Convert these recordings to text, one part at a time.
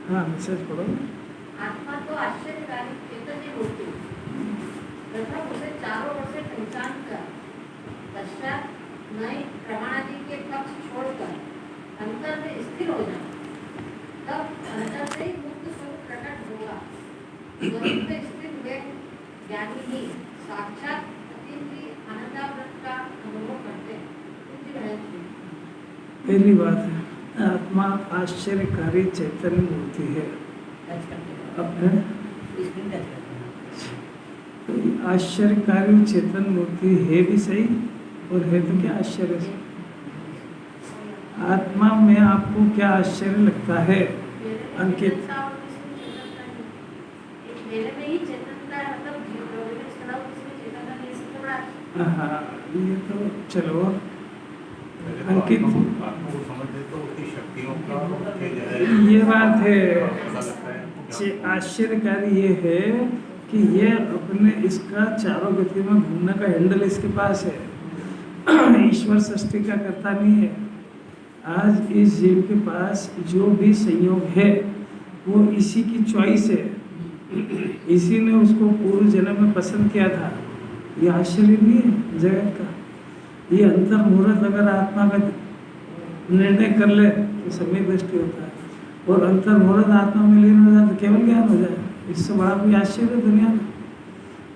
हाँ मैसेज पढ़ो। आत्मा तो आश्चर्यकारी चेतन मूर्ति तथा उसे चारों ओर से पहचान कर पश्चात नए प्रमाणादि के पक्ष छोड़कर अंतर में स्थिर हो जाए, तब अंतर से ही मुक्त स्वरूप प्रकट होगा। स्वरूप में स्थिर हुए ज्ञानी ही साक्षात अतीन्द्रिय आनंदामृत का अनुभव करते हैं। पहली बात है, आत्मा आश्चर्यकारी चैतन्य मूर्ति है। तो आश्चर्यकारी चेतन मूर्ति है भी सही, और है तो क्या आश्चर्य से? आत्मा में आपको क्या आश्चर्य लगता है अंकित? हाँ ये तो चलो अंकित, ये बात है। आश्चर्यकारी ये है कि ये अपने इसका चारों गति में घूमने का हैंडल इसके पास है। ईश्वर सृष्टि का करता नहीं है। आज इस जीव के पास जो भी संयोग है वो इसी की चॉइस है, इसी ने उसको पूर्व जन्म में पसंद किया था। ये आश्चर्य नहीं है जगत का? ये अंतर मुहूर्त अगर आत्मा का निर्णय कर ले तो सम्यक दृष्टि होता है, और अंतर मुहूर्त आत्मा में लीन हो जाए तो केवल ज्ञान हो जाए। इससे बड़ा कोई आश्चर्य दुनिया में?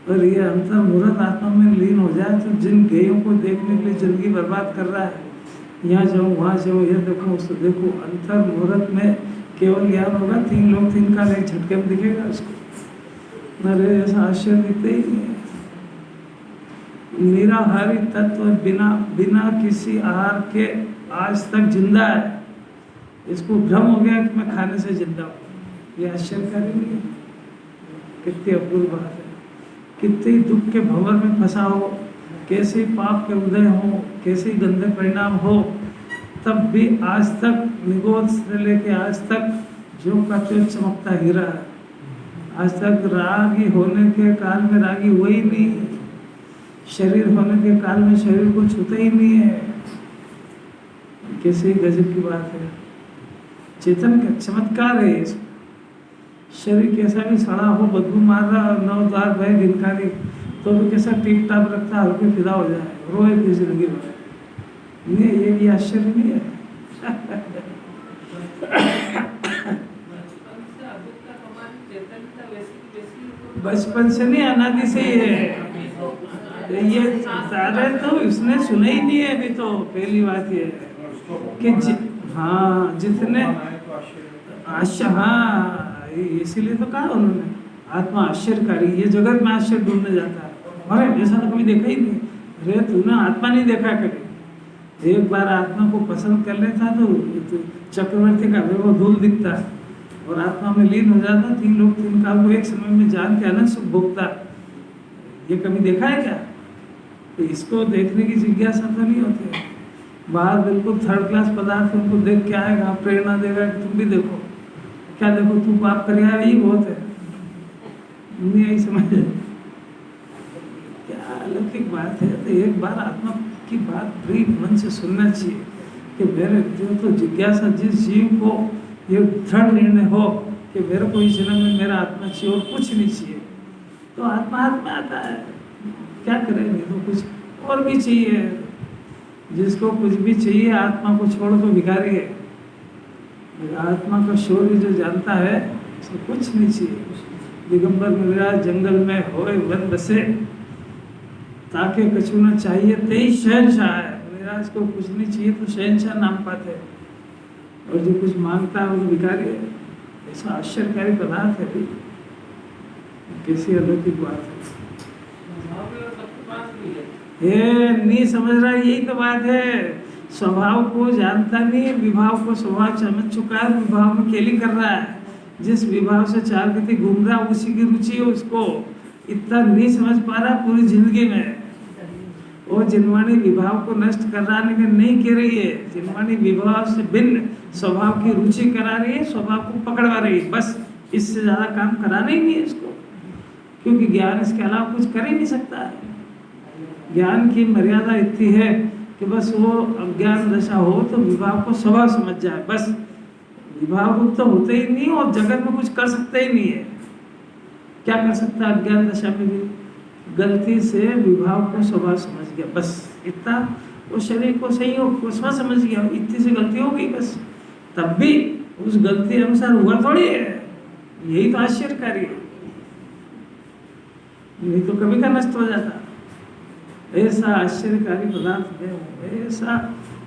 और ये अंतर मुहूर्त आत्मा में लीन हो जाए तो जिन गेयों को देखने के लिए जिंदगी बर्बाद कर रहा है, यहाँ जाऊँ वहाँ जाऊँ, यह देखो उसको देखो, अंतर मुहूर्त में केवल ज्ञान होगा। 3 लोग 3 काल एक झटके में दिखेगा उसको। अरे ऐसा आश्चर्य दिखते ही नहीं है। निराहारी तत्व बिना बिना किसी आहार के आज तक जिंदा है। इसको भ्रम हो गया कि मैं खाने से जिंदा हूँ। ये आश्चर्यकारी नहीं है? कितनी अपूर्व बात है। कितने दुख के भंवर में फंसा हो, कैसे पाप के उदय हो, कैसे गंदे परिणाम हो, तब भी आज तक निगोद से लेके आज तक जो का त्यों चमकता हीरा है। आज तक रागी होने के काल में रागी वही नहीं, शरीर होने के काल में शरीर को छूता ही नहीं है। कैसे गजब की बात है। चेतन का चमत्कार है इसमें। शरीर कैसा भी सड़ा हो, बदबू मार रहा, 9 द्वार भय गिनकारी, तो भी कैसा टिप टाप रखता है, हल्के फिदा हो जाए, रोए की जिंदगी में। ये भी आश्चर्य नहीं है? बचपन से नहीं, अनादि से ही है ये सारे। तो इसने सुने ही नहीं है अभी। तो पहली बात ये है कि हाँ जितने हाँ इसीलिए तो कहा उन्होंने आत्मा आश्चर्यकारी। ये जगत में आश्चर्य ढूंढने जाता है। अरे ऐसा तो कभी देखा ही नहीं। अरे तूने आत्मा नहीं देखा कभी? एक बार आत्मा को पसंद कर लेता तो चक्रवर्ती का वो धूल दिखता है, और आत्मा में लीन हो जाता। 3 लोग 3 काल को एक समय में जान के अनंत सुख भोगता। ये कभी देखा है क्या? तो इसको देखने की जिज्ञासा तो नहीं होती है। बाहर बिल्कुल 3rd क्लास पदार्थ उनको देख के आएगा, प्रेरणा देगा कि तुम भी देखो। क्या देखो, तू पाप कर यही बहुत है। नहीं यही समझ क्या अलौकिक बात है। तो एक बार आत्मा की बात बड़ी मन से सुनना चाहिए कि मेरे जो तो जिज्ञासा, जिस जीव को ये दृढ़ निर्णय हो कि मेरे को इस जन्म में मेरा आत्मा चाहिए और कुछ नहीं चाहिए, तो आत्मा हाथ में आता है। क्या करें? नहीं तो कुछ और भी चाहिए। जिसको कुछ भी चाहिए आत्मा को छोड़ तो भिखारी है। आत्मा का शौर्य जो जानता है उसको कुछ नहीं चाहिए। दिगंबर मिराज जंगल में होए वन बसे, ताके कछु न चाहिए तेई शहनशाह है। मिराज को कुछ नहीं चाहिए तो शहनशाह नाम पाते हैं, और जो कुछ मांगता है वो तो भिखारी है। ऐसा आश्चर्यकारी पदार्थ है। कैसी अलौकिक बात है। ये नहीं समझ रहा, यही तो बात है। स्वभाव को जानता नहीं, विभाव को स्वभाव समझ चुका है, विभाव में खेली कर रहा है। जिस विभाव से चार गति घूम रहा उसी की रुचि है उसको, इतना नहीं समझ पा रहा पूरी जिंदगी में। वो जिनवाणी विभाव को नष्ट कराने के नहीं कह रही है, जिनवाणी विभाव से भिन्न स्वभाव की रुचि करा रही है, स्वभाव को पकड़वा रही है, बस। इससे ज्यादा काम कराना ही नहीं है इसको, क्योंकि ज्ञान इसके अलावा कुछ कर ही नहीं सकता है। ज्ञान की मर्यादा इतनी है कि बस वो अज्ञान दशा हो तो विभाव को स्वभाव समझ जाए, बस। विभाव रूप तो होते ही नहीं और जगत में कुछ कर सकते ही नहीं है। क्या कर सकता है अज्ञान दशा में भी? गलती से विभाव को स्वभाव समझ गया, बस इतना। वो शरीर को संयोग को स्व समझ गया, इतनी सी गलती हो गई बस। तब भी उस गलती अनुसार हुआ थोड़ी है, यही तो आश्चर्यकारी है। नहीं तो कभी का नष्ट हो जाता। ऐसा आश्चर्यकारी पदार्थ है, ऐसा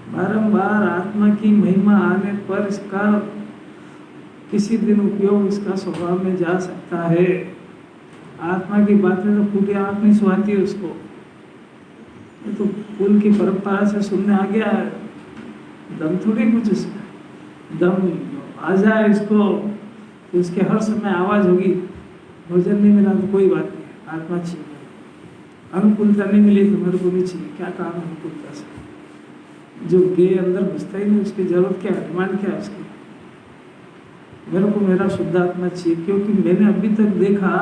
बारंबार आत्मा की महिमा आने पर इसका किसी दिन उपयोग इसका स्वभाव में जा सकता है। आत्मा की बातें तो फूटी आँख नहीं सुहाती है उसको, ये तो कुल की परंपरा से सुनने आ गया है। दम थोड़ी कुछ इसमें, दम आ जाए इसको तो उसके हर समय आवाज होगी, भोजन नहीं मिला तो कोई बात नहीं, आत्मा चाहिए। अनुकूलता नहीं मिली तो मेरे को नहीं चाहिए, क्या काम है अनुकूलता से? जो गे अंदर घुसता ही नहीं, उसकी जरूरत क्या है, डिमांड क्या है उसकी? मेरे को मेरा शुद्ध आत्मा चाहिए, क्योंकि मैंने अभी तक देखा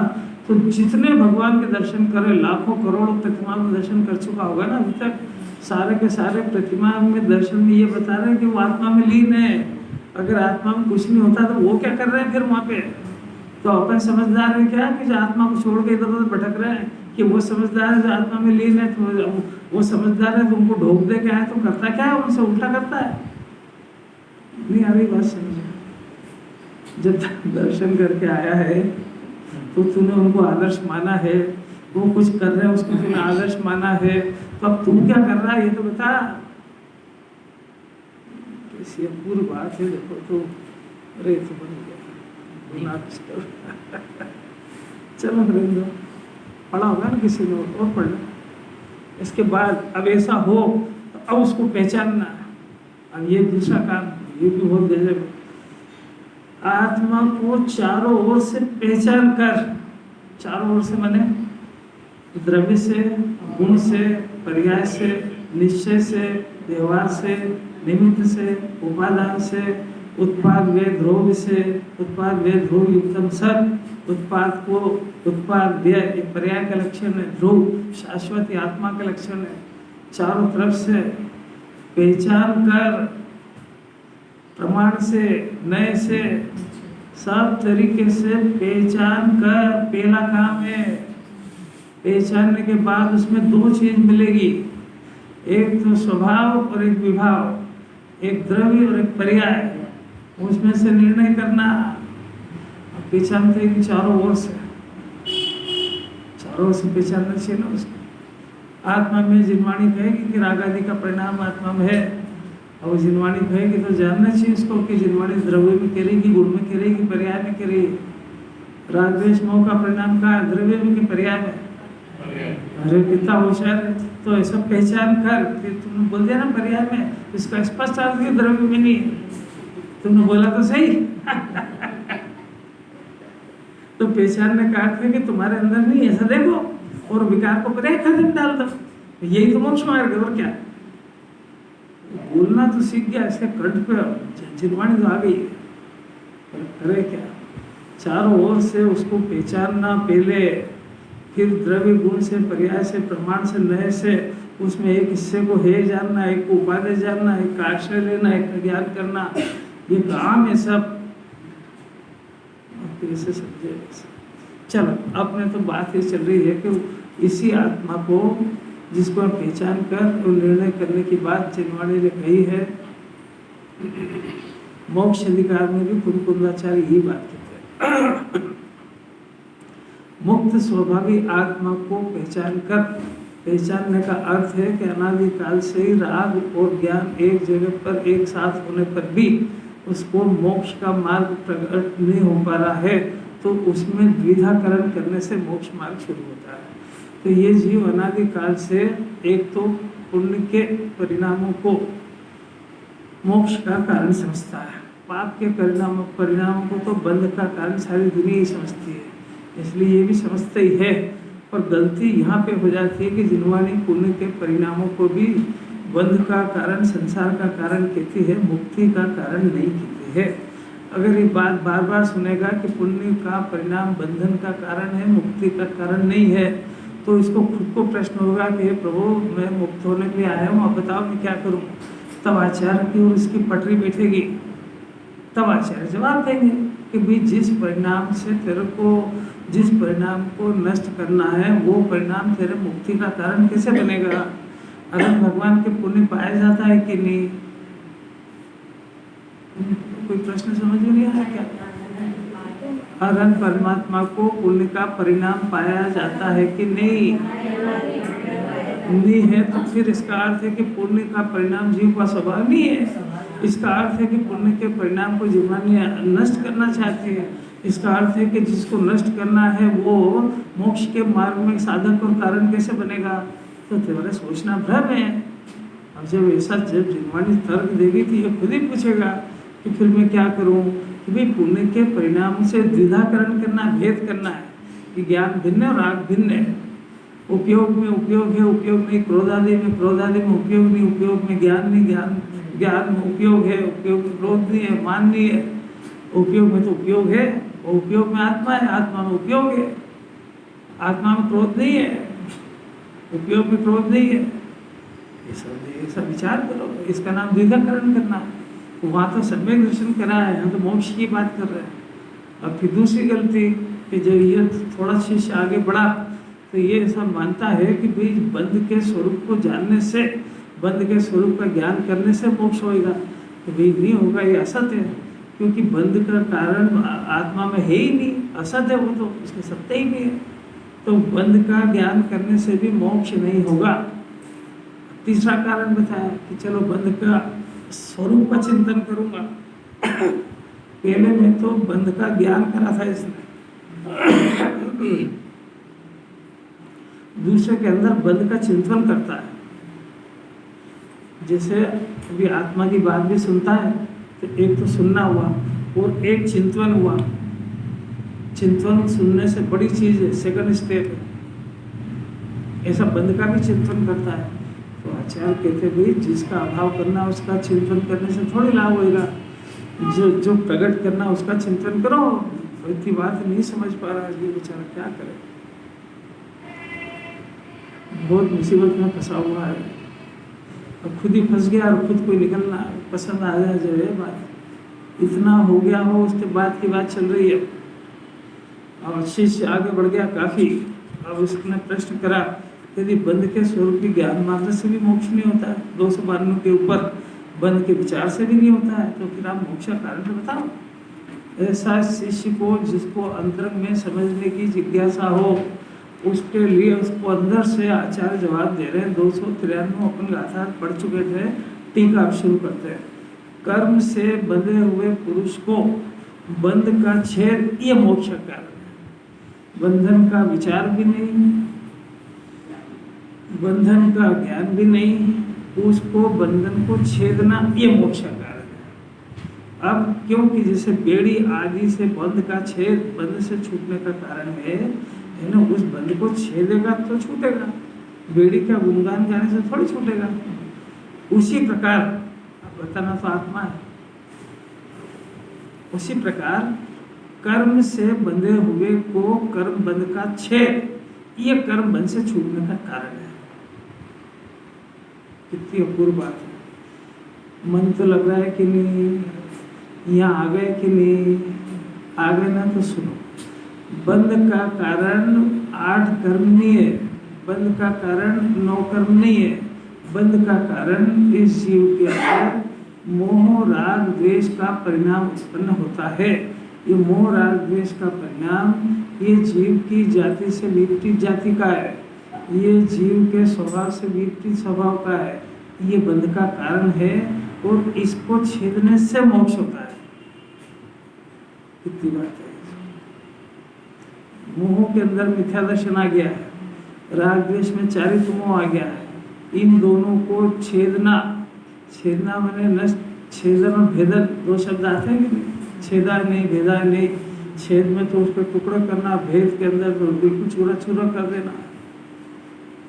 तो जितने भगवान के दर्शन करे, लाखों करोड़ों प्रतिमा में दर्शन कर चुका होगा ना अभी तक, सारे के सारे प्रतिमा में दर्शन में ये बता रहे हैं कि वो आत्मा में लीन है। अगर आत्मा में कुछ नहीं होता तो वो क्या कर रहे हैं फिर वहाँ पे? तो अपन समझदार है क्या कि जो आत्मा को छोड़ के इधर उधर भटक रहे हैं, कि वो समझदार है जो आत्मा में लीन है, तो वो समझदार है तो उनको ढोक दे के आए तो करता क्या है, उनसे उल्टा करता है। नहीं आ रही बात समझे? जब दर्शन करके आया है तो तूने उनको आदर्श माना है, वो कुछ कर रहे हैं उसको तूने आदर्श माना है, तो अब तू क्या कर रहा है ये तो बता। कैसी पूरी बात है, देखो तो। अरे तो बन गया चलो नरेंद्र, पढ़ा होगा ना किसी ने और पढ़ लो। इसके बाद अब ऐसा हो तो अब उसको पहचानना। अब ये दूसरा काम, ये भी बहुत गजब है। आत्मा को चारों ओर से पहचान कर, चारों ओर से माने द्रव्य से, गुण से, पर्याय से, निश्चय से, व्यवहार से, निमित्त से, उपादान से, उत्पाद वे ध्रुव से, उत्पाद वे ध्रुव युक्तम सत, उत्पाद को उत्पाद व्यय एक पर्याय का लक्षण है, ध्रुव शाश्वती आत्मा का लक्षण है। चारों तरफ से पहचान कर, प्रमाण से, नए से, सब तरीके से पहचान कर, पहला काम है। पहचानने के बाद उसमें दो चीज मिलेगी, एक तो स्वभाव और एक विभाव, एक द्रव्य और एक पर्याय। उसमें से निर्णय करना। पहचानते हैं कि चारों ओर से, चारों ओर से पहचानना चाहिए ना उसको। आत्मा में जिनवाणी कहेगी कि राग आदि का परिणाम आत्मा में है, और जिनवाणी कहेगी तो जानना चाहिए उसको कि जिनवाणी द्रव्य में करेगी, गुण में करेगी, पर्याय में करेगी। राग द्वेष मोह का परिणाम कहाँ है? द्रव्य में कि पर्याय में? अरे कितना होशियार है। तो ऐसा पहचान कर, फिर तुमने बोल दिया ना पर्याय में, इसका स्पष्ट अर्थ है द्रव्य में नहीं है। तुमने बोला तो सही तो पहचानने का अर्थ है कि तुम्हारे अंदर नहीं, ऐसा देखो और विकार को पर्याय खत्म डाल दो, यही तो मोक्ष मार्ग है। और क्या बोलना तो सीख गया, इसके कंठ पे जिनवाणी तो आ गई, करे क्या? चारों ओर से उसको पहचानना पहले, फिर द्रव्य गुण से, पर्याय से, प्रमाण से, नए से, उसमें एक हिस्से को है जानना, एक को उपादेय जानना, एक का आश्रय लेना, एक का ज्ञान करना, ये काम है सब। कैसे समझे? चलो अब में तो बात ये चल रही है कि इसी आत्मा को जिसको हम पहचान कर और निर्णय करने की बात जिनवाणी ने कही है, मोक्ष अधिकार में भी कुंकुंदाचार्य यही बात कहते हैं। मुक्त स्वभावी आत्मा को पहचान कर, पहचानने का अर्थ है कि अनादिकाल से ही राग और ज्ञान एक जगह पर एक साथ होने पर भी उसको मोक्ष का मार्ग प्रकट नहीं हो पा रहा है, तो उसमें द्विधाकरण करने से मोक्ष मार्ग शुरू होता है। तो ये जीव अनादिकाल से एक तो पुण्य के परिणामों को मोक्ष का कारण समझता है, पाप के परिणामों को तो बंध का कारण सारी दुनिया ही समझती है, इसलिए ये भी समझता ही है। पर गलती यहाँ पे हो जाती है कि जिनवाणी पुण्य के परिणामों को भी बंध का कारण, संसार का कारण कहती है, मुक्ति का कारण नहीं कहती है। अगर ये बात बार बार सुनेगा कि पुण्य का परिणाम बंधन का कारण है, मुक्ति का कारण नहीं है, तो इसको खुद को प्रश्न होगा कि हे प्रभु, मैं मुक्त होने के लिए आया हूँ, अब बताओ मैं क्या करूँ। तब आचार्य की ओर इसकी पटरी बैठेगी, तब आचार्य जवाब देंगे कि भाई जिस परिणाम से तेरे को, जिस परिणाम को नष्ट करना है वो परिणाम तेरे मुक्ति का कारण कैसे बनेगा। अगर भगवान के पुण्य पाया जाता है कि नहीं, कोई प्रश्न समझ में नहीं आया क्या? अगर परमात्मा को पुण्य का परिणाम पाया जाता है कि नहीं, नहीं है तो फिर इसका अर्थ है कि पुण्य का परिणाम जीव का स्वभाव नहीं है। इसका अर्थ है कि पुण्य के परिणाम को जीवानी नष्ट करना चाहती है। इसका अर्थ है कि जिसको नष्ट करना है वो मोक्ष के मार्ग में साधक और कारण कैसे बनेगा। तो तुम्हारा सोचना भ्रम है। अब जब ऐसा, जब जीवानी तर्क देगी तो ये खुद ही पूछेगा कि फिर मैं क्या करूं कि भाई पुण्य के परिणाम से द्विधाकरण करना, भेद करना है कि ज्ञान भिन्न है और राग भिन्न है। उपयोग में उपयोग है, उपयोग में क्रोध आदि में, क्रोध आदि में उपयोग नहीं, उपयोग में ज्ञान नहीं, ज्ञान में उपयोग है, उपयोग में क्रोध नहीं है, मान नहीं है। उपयोग में तो उपयोग है, और उपयोग में आत्मा है, आत्मा में उपयोग है, आत्मा में क्रोध नहीं है, उपयोग में क्रोध नहीं है। ये सब विचार करो, इसका नाम द्विधाकरण करना। वहाँ तो सम्यक दर्शन करा है, यहाँ तो मोक्ष की बात कर रहे हैं। अब फिर दूसरी गलती कि जब ये थोड़ा शिष्य आगे बढ़ा तो ये ऐसा मानता है कि भाई बंध के स्वरूप को जानने से, बंध के स्वरूप का ज्ञान करने से मोक्ष होएगा। तो भाई नहीं होगा, ये असत है, क्योंकि बंध का कारण आत्मा में है ही नहीं, असत है वो, तो उसके सत्य ही नहीं है। तो बंध का ज्ञान करने से भी मोक्ष नहीं होगा। तीसरा कारण बताया कि चलो बंध का स्वरूप का चिंतन करूंगा। पहले में तो बंध का ज्ञान करा था इसने, दूसरे के अंदर बंध का चिंतन करता है। जैसे अभी आत्मा की बात भी सुनता है तो एक तो सुनना हुआ और एक चिंतन हुआ। चिंतन सुनने से बड़ी चीज है, सेकंड स्टेप है। ऐसा बंध का भी चिंतन करता है। तो आचार्य कहते भाई जिसका अभाव करना उसका चिंतन करने से थोड़ी लाभ होएगा, जो प्रकट करना उसका चिंतन करो। इतनी बात नहीं समझ पा रहा है, ये बेचारा क्या करे, बहुत मुसीबत में फंसा हुआ है। अब खुद ही फंस गया और खुद को निकलना पसंद आ जाए, जो है बात इतना हो गया हो, उसके बाद की बात चल रही है। और शिष्य आगे बढ़ गया काफ़ी। अब उसने प्रश्न करा यदि बंध के स्वरूप की ज्ञान मात्र से भी मोक्ष नहीं होता है, 292 के ऊपर बंध के विचार से भी नहीं होता है, तो फिर आप मोक्ष का कारण तो बताओ। ऐसा शिष्य को जिसको अंतरंग में समझने की जिज्ञासा हो, उसके लिए उसको अंदर से आचार्य जवाब दे रहे हैं। 293 अपन गाथा पढ़ चुके थे, टीका आप शुरू करते हैं। कर्म से बंधे हुए पुरुष को बंध का छेद ये मोक्ष का कारण है। बंधन का विचार भी नहीं, बंधन का ज्ञान भी नहीं, उसको बंधन को छेदना ये मोक्ष का कारण है। अब क्योंकि जैसे बेड़ी आदि से बंध का छेद, बंध से छूटने का कारण है ना, उस बंध को छेदेगा तो छूटेगा, बेड़ी का गुणगान गाने से थोड़ी छूटेगा। उसी प्रकार बताना तो आत्मा है, उसी प्रकार कर्म से बंधे हुए को कर्म बंध का छेद ये कर्म बंध से छूटने का कारण है। कितनी अपूर्व बात है। मन तो लग रहा है कि नहीं, यहाँ आ गए कि नहीं आ गए ना, तो सुनो। बंध का कारण 8 कर्म नहीं है, बंध का कारण 9 कर्म नहीं है। बंध का कारण इस जीव के अंदर मोह राग द्वेष का परिणाम उत्पन्न होता है। ये मोह राग द्वेष का परिणाम ये जीव की जाति से विपरीत जाति का है, ये जीव के स्वभाव से विपरीत स्वभाव का है। ये बंध का कारण है और इसको छेदने से मोक्ष होता है। कितनी बात है। मोह के अंदर मिथ्या दर्शन आ गया है, राग द्वेष में चारित्र मोह आ गया है। इन दोनों को छेदना, छेदना मैंने नष्ट, छेदन और भेदन दो शब्द आते हैं कि नहीं? छेदा नहीं, भेदा नहीं। छेद में तो उसको टुकड़ा करना, भेद के अंदर तो बिल्कुल चूरा चूरा कर देना।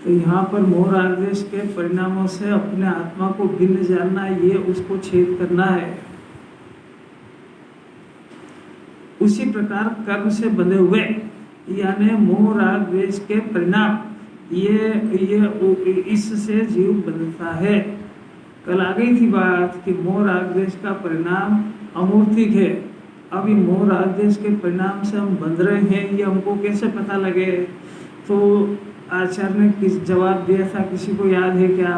तो यहाँ पर मोह राग द्वेष के परिणामों से अपने आत्मा को भिन्न जानना, ये उसको छेद करना है। उसी प्रकार कर्म से बंधे हुए यानी मोह राग द्वेष के परिणाम, ये इससे जीव बंधता है। कल आ गई थी बात कि मोह राग द्वेष का परिणाम अमूर्तिक है। अभी मोह राग द्वेष के परिणाम से हम बंध रहे हैं, ये हमको कैसे पता लगे? तो आचार्य ने किस जवाब दिया था, किसी को याद है क्या?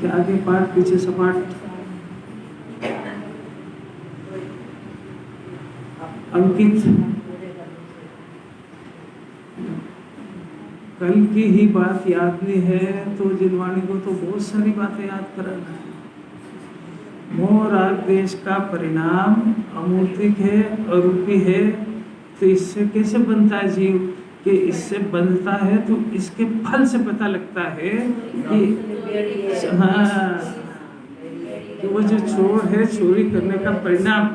क्या आगे पाठ पीछे सपाट? अंकित कल की ही बात याद नहीं है तो जिनवाणी को तो बहुत सारी बातें याद कराना है। मोह राग द्वेष का परिणाम अमूर्तिक है, अरूपी है। तो इससे कैसे बनता है जीव? कि इससे बनता है तो इसके फल से पता लगता है कि हाँ, कि वो जो चोर है, चोरी करने का परिणाम,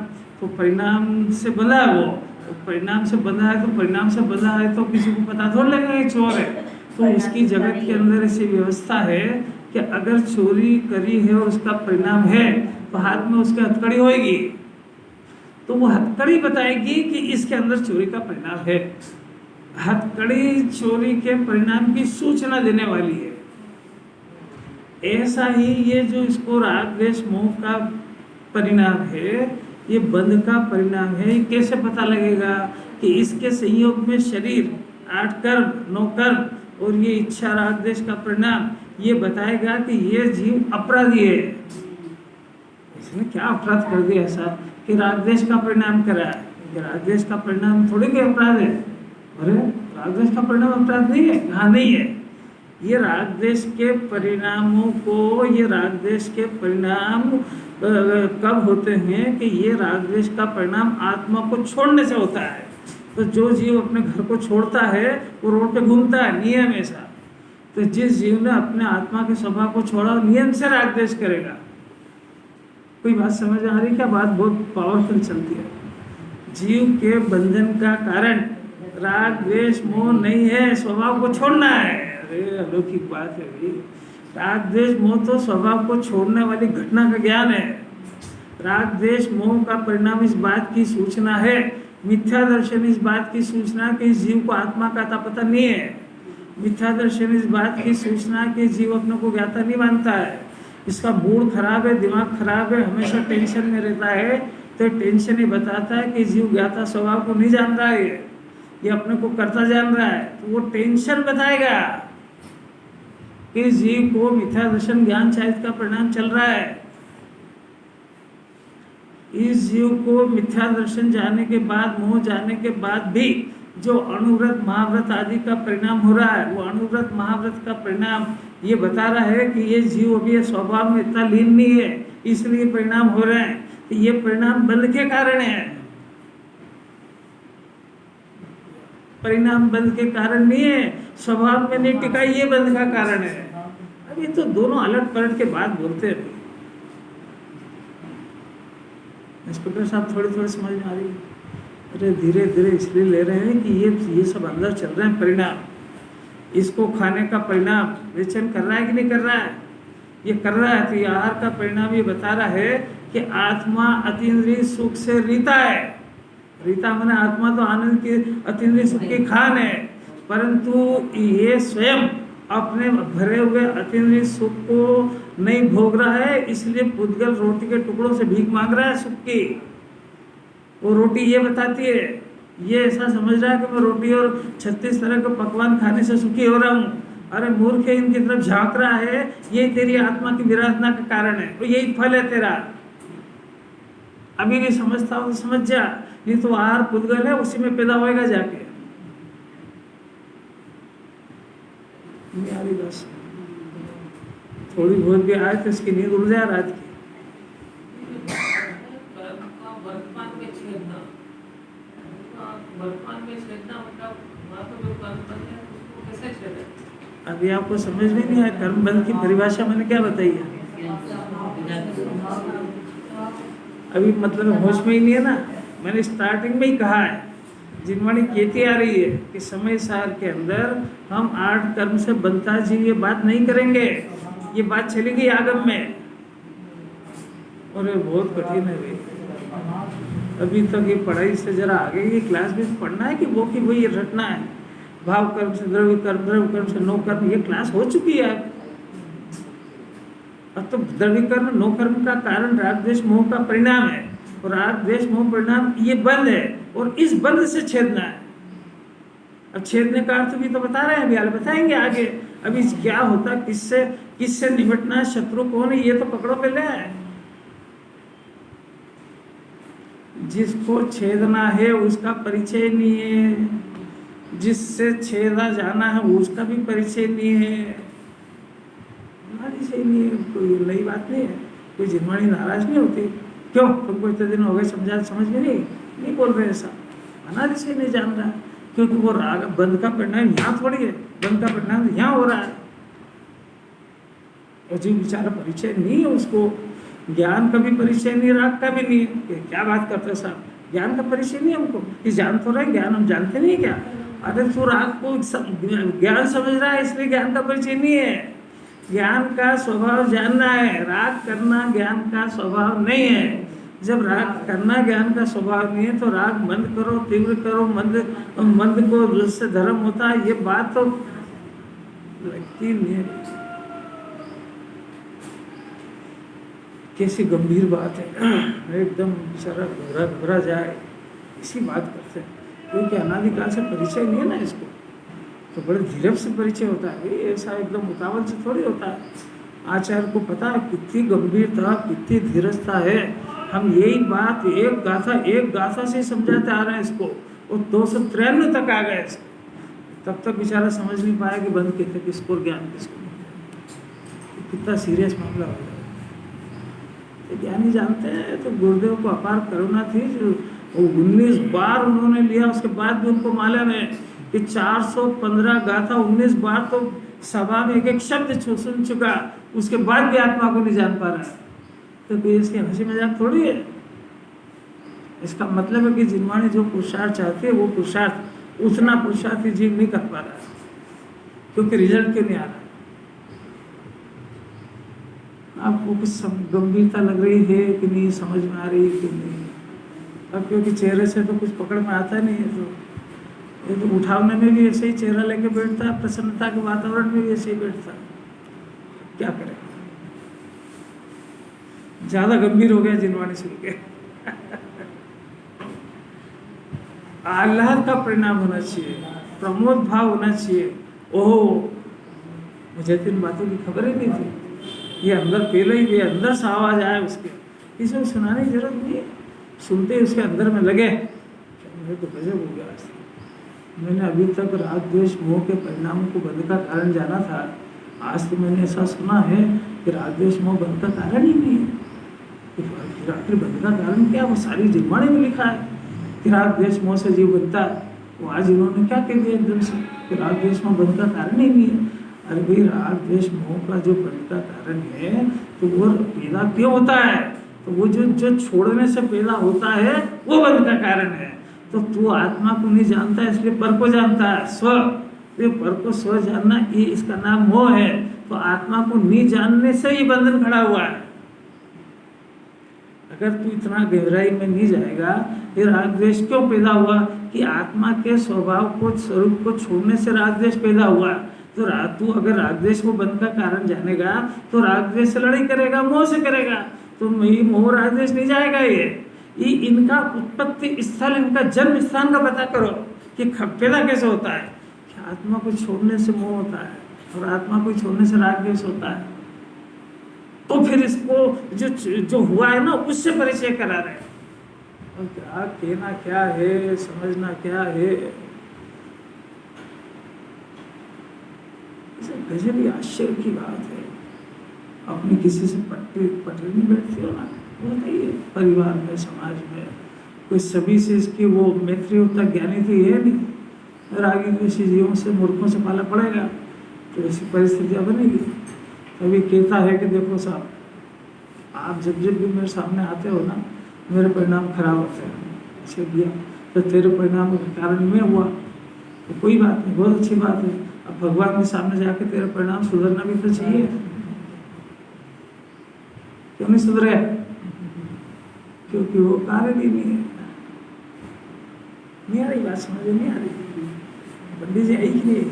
तो परिणाम से बंधा है वो, तो परिणाम से बंधा है, तो परिणाम से बंधा है तो किसी को पता थोड़ा लगेगा ये चोर है। तो उसकी जगत के अंदर ऐसी व्यवस्था है कि अगर चोरी करी है और उसका परिणाम है तो हाथ में उसके हथकड़ी होगी, तो वो हथकड़ी बताएगी कि इसके अंदर चोरी का परिणाम है। हथकड़ी चोरी के परिणाम की सूचना देने वाली है। ऐसा ही ये जो इसको राग द्वेष मोह का परिणाम है, ये बंध का परिणाम है। ये कैसे पता लगेगा? कि इसके संयोग में शरीर, 8 कर्म, 9 कर्म और ये इच्छा राग द्वेष का परिणाम ये बताएगा कि ये जीव अपराधी है। इसने क्या अपराध कर दिया ऐसा कि राग द्वेष का परिणाम करा है? राग द्वेष का परिणाम थोड़ी कोई अपराध है। अरे राग द्वेष का परिणाम अपराध नहीं है, कहाँ नहीं है। ये राग द्वेष के परिणामों को, ये राग द्वेष के परिणाम कब होते हैं? कि ये राग द्वेष का परिणाम आत्मा को छोड़ने से होता है। तो जो जीव अपने घर को छोड़ता है वो रोड पे घूमता है नियम ऐसा। तो जिस जीव ने अपने आत्मा के स्वभाव को छोड़ा, नियम से राग द्वेष करेगा। कोई बात समझ आ रही क्या? बात बहुत पावरफुल चलती है। जीव के बंधन का कारण राग द्वेष मोह नहीं है, स्वभाव को छोड़ना है। अरे अलौकिक बात है भाई। राग द्वेष मोह तो स्वभाव को छोड़ने वाली घटना का ज्ञान है। राग द्वेष मोह का परिणाम इस बात की सूचना है, मिथ्या दर्शन इस बात की सूचना कि इस जीव को आत्मा का अता पता नहीं है। मिथ्या दर्शन इस बात की सूचना कि जीव अपने को ज्ञाता नहीं मानता है, इसका मूड खराब है, दिमाग खराब है, हमेशा टेंशन में रहता है। तो टेंशन ही बताता है कि जीव ज्ञाता स्वभाव को नहीं जान रहा है, ये अपने को कर्ता जान रहा है। तो वो टेंशन बताएगा कि जीव को मिथ्या दर्शन ज्ञान चाहिए का परिणाम चल रहा है। इस जीव को मिथ्या दर्शन जाने के बाद, मोह जाने के बाद भी जो अनुव्रत महाव्रत आदि का परिणाम हो रहा है, वो अनुव्रत महाव्रत का परिणाम ये बता रहा है कि ये जीव अभी स्वभाव में इतना लीन नहीं है, इसलिए परिणाम हो रहे हैं। तो ये परिणाम बंध के कारण है, परिणाम बंध के कारण नहीं है, स्वभाव में नहीं टिका, ये बंध का कारण है। अब ये तो दोनों अलट पलट के बात बोलते हैं। इंस्पेक्टर साहब थोड़ी थोड़ी समझ में आ रही है? अरे धीरे धीरे इसलिए ले रहे हैं कि ये सब अंदर चल रहे हैं परिणाम। इसको खाने का परिणाम वेचन कर रहा है कि नहीं कर रहा है? ये कर रहा है। तो ये आहार का परिणाम ये बता रहा है कि आत्मा अतीन्द्रिय सुख से रीता है। रीता माने आत्मा तो आनंद के अतीन्द्रिय सुख की खान है, परंतु ये स्वयं अपने भरे हुए अतीन्द्रिय सुख को नहीं भोग रहा है, इसलिए पुद्गल रोटी के टुकड़ों से भीख मांग रहा है सुख की। वो रोटी ये बताती है, ये ऐसा समझ रहा है कि मैं रोटी और 36 तरह के पकवान खाने से सुखी हो रहा हूँ। अरे मूर्ख है, इनकी तरफ झांक रहा है, ये तेरी आत्मा की विराधना का कारण है, तो यही फल है तेरा। अभी नहीं समझता हो तो समझ जा, नहीं तो आहार पुद्गल है, उसी में पैदा होएगा जाके। बस थोड़ी बहुत भी आए तो इसकी नींद उड़ जाए रात की। वर्तमान में छेदना मतलब वहाँ तो जो कर्म अभी आपको समझ में नहीं आया कर्म बंध की परिभाषा मैंने क्या बताई है? अभी मतलब होश में ही नहीं है ना। मैंने स्टार्टिंग में ही कहा है, जिनवाणी कहती आ रही है कि समय सार के अंदर हम 8 कर्म से बनता जीव ये बात नहीं करेंगे, ये बात चलेगी आगम में, और ये बहुत कठिन है भाई। अभी तक ये पढ़ाई से जरा आगे की क्लास में पढ़ना है कि वही रटना है। भाव कर्म से द्रव्य कर्म से नो कर्म, ये क्लास हो चुकी है। अब तो द्रव्य कर्म नो कर्म का कारण राग द्वेष मोह का परिणाम है, और राग द्वेष मोह परिणाम ये बंध है, और इस बंध से छेदना है। अब छेदने का अर्थ भी तो बता रहे हैं, अभी बताएंगे आगे। अभी क्या होता, किससे निपटना है, शत्रु कौन है, ये तो पकड़ो पहले। जिसको छेदना है उसका परिचय नहीं है, जिससे छेदा जाना है उसका भी परिचय नहीं है। परिचय नहीं है, कोई नई बात नहीं है। कोई जिनवाणी नाराज नहीं होती, क्यों तुमको इतने दिन हो गए समझ में नहीं बोल रहे ऐसा, अनादि से नहीं जान रहा, क्योंकि वो राग बंध का परिणाम यहाँ थोड़ी है, बंध का परिणाम यहाँ हो रहा है। और जो बेचारा परिचय नहीं है, उसको ज्ञान का भी परिचय नहीं, राग का भी नहीं। क्या बात करते साहब, ज्ञान का परिचय नहीं हमको, ये जान तो रहे, ज्ञान हम जानते नहीं क्या? अरे तू राग को ज्ञान समझ रहा है, इसलिए ज्ञान का परिचय नहीं है। ज्ञान का स्वभाव जानना है, राग करना ज्ञान का स्वभाव नहीं है। जब राग करना ज्ञान का स्वभाव नहीं है तो राग बंद करो, तीव्र करो, मंद को जिससे धर्म होता है, ये बात तो लगती नहीं है। कैसी गंभीर बात है, एकदम बेचारा घबरा जाए, इसी बात करते हैं। क्योंकि अनादिकाल से परिचय नहीं है ना इसको, तो बड़े धीरज से परिचय होता है भाई, ऐसा एकदम उतावल से थोड़ी होता है। आचार्य को पता है कितनी गंभीरता, कितनी धीरजता है। हम यही बात एक गाथा से समझाते आ रहे हैं इसको, और 293 तक आ गए इसको, तब तक बेचारा समझ नहीं पाया कि बंद कहते किसको, ज्ञान किसको। कितना सीरियस मामला हो जाए, ज्ञानी जानते हैं। तो गुरुदेव को अपार करुणा थी, जो 19 बार उन्होंने लिया, उसके बाद भी उनको मालूम है कि 415 गाथा 19 बार तो सभा में एक शब्द सुन चुका, उसके बाद भी आत्मा को नहीं जान पा रहा है। तो कोई इसकी हंसी मजाक थोड़ी है। इसका मतलब है कि जिनवाणी जो पुरुषार्थ चाहती है, वो पुरुषार्थ उतना पुरुषार्थ जीव नहीं कर पा रहा है, क्योंकि रिजल्ट क्यों नहीं आ रहा। आपको कुछ गंभीरता लग रही है कि नहीं, समझ में आ रही है कि नहीं? अब क्योंकि चेहरे से तो कुछ पकड़ में आता नहीं है, तो ये तो उठाने में भी ऐसे ही चेहरा लेके बैठता है, प्रसन्नता के वातावरण में भी ऐसे ही बैठता है। क्या करें, ज्यादा गंभीर हो गया जिनवाणी सुन के। आह्लाद का परिणाम होना चाहिए, प्रमोद भाव होना चाहिए। ओह, मुझे तो इन बातों की खबर ही नहीं थी, ये अंदर पहले ही अंदर से आवाज आया उसके, किसी को सुनाने की जरूरत नहीं है। सुनते ही उसके अंदर में लगे, मुझे तो गजब हो गया। मैंने अभी तक राग द्वेष मोह के परिणामों को बंध का कारण जाना था, आज तो मैंने ऐसा सुना है कि राग द्वेष मोह बंध का कारण ही नहीं है। आखिर बंध का कारण क्या, वो सारी जिनवाणी में लिखा है कि राग द्वेष मोह से जीव बनता है। वो आज इन्होंने क्या कह दिया एकदम से कि राग द्वेष मोह बंध का कारण ही नहीं है। अरे भाई, राग द्वेष मोह का जो बंध का कारण है, तो वो पैदा क्यों होता है? तो वो जो छोड़ने से पैदा होता है वो बंध का कारण है। तो तू आत्मा को नहीं जानता, इसलिए पर को जानता है, स्व। ये पर को स्व जानना, ये इसका नाम मोह है। तो आत्मा को नहीं जानने से ही बंधन खड़ा हुआ है। अगर तू इतना गहराई में नहीं जाएगा, फिर राग द्वेष क्यों पैदा हुआ? कि आत्मा के स्वभाव को, स्वरूप को छोड़ने से राग द्वेष पैदा हुआ। तो तू अगर राग द्वेष को बंध का कारण जानेगा तो राग द्वेष से लड़ाई करेगा, मोह से करेगा। तो मोह राग द्वेष नहीं जाएगा। ये इनका उत्पत्ति स्थल, इनका जन्म स्थान का पता करो कि पैदा कैसे होता है। कि आत्मा को छोड़ने से मोह होता है, और आत्मा को छोड़ने से राग द्वेष होता है। तो फिर इसको जो हुआ है ना, उससे परिचय करा रहे हैं। और क्या कहना क्या है, समझना क्या है, गजब ही आश्चर्य की बात है। अपनी किसी से पटरी नहीं बैठती हो ना, बताइए, परिवार में, समाज में, कोई सभी से इसकी वो मैत्री होता, ज्ञानी तो ये नहीं। रागी द्वेषी जीवों से, मूर्खों से पाला पड़ेगा। तो ऐसी परिस्थितियाँ बनेगी। कभी कहता है कि देखो साहब, आप जब जब भी मेरे सामने आते हो ना, मेरे परिणाम खराब होते हैं। ऐसे दिया तो तेरे परिणाम के कारण मैं हुआ, तो कोई बात नहीं, बहुत अच्छी बात है। अब भगवान के सामने जाके तेरे परिणाम सुधरना भी तो चाहिए, क्यों नहीं सुधरे? क्योंकि वो कारण ही नहीं है। नहीं आ रही बात, समझ नहीं आ रही? पंडित जी आई कि नहीं?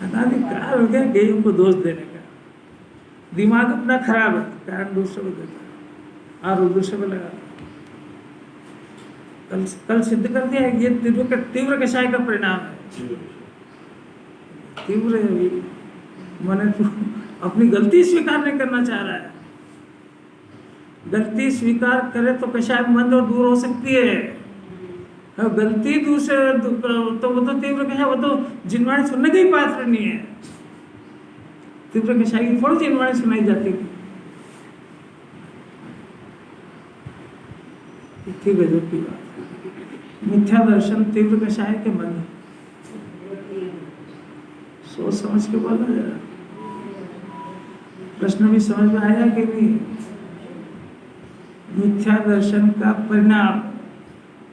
अनाधिकार हो गया गेहूं को दोष देने का। दिमाग अपना खराब है, कारण दूसरे को देता है और दूसरे को लगाता है। कल सिद्ध कर दिया है, ये तीव्र कषाय का परिणाम है। तीव्र है, मैंने तो अपनी गलती स्वीकार नहीं करना चाह रहा है। गलती स्वीकार करे तो कषाय मंद और दूर हो सकती है। गलती दूसरे तो वो तो तीव्र कषाय, वो तो जिनवाणी सुनने का ही पात्र नहीं है। तीव्र कषाय की थोड़ी जिनवाणी सुनाई जाती है। इतनी गजब की बात। मिथ्या दर्शन तीव्र कषाय के मन, सोच समझ के बोलना जरा। प्रश्न भी समझ में आया कि नहीं? मिथ्या दर्शन का परिणाम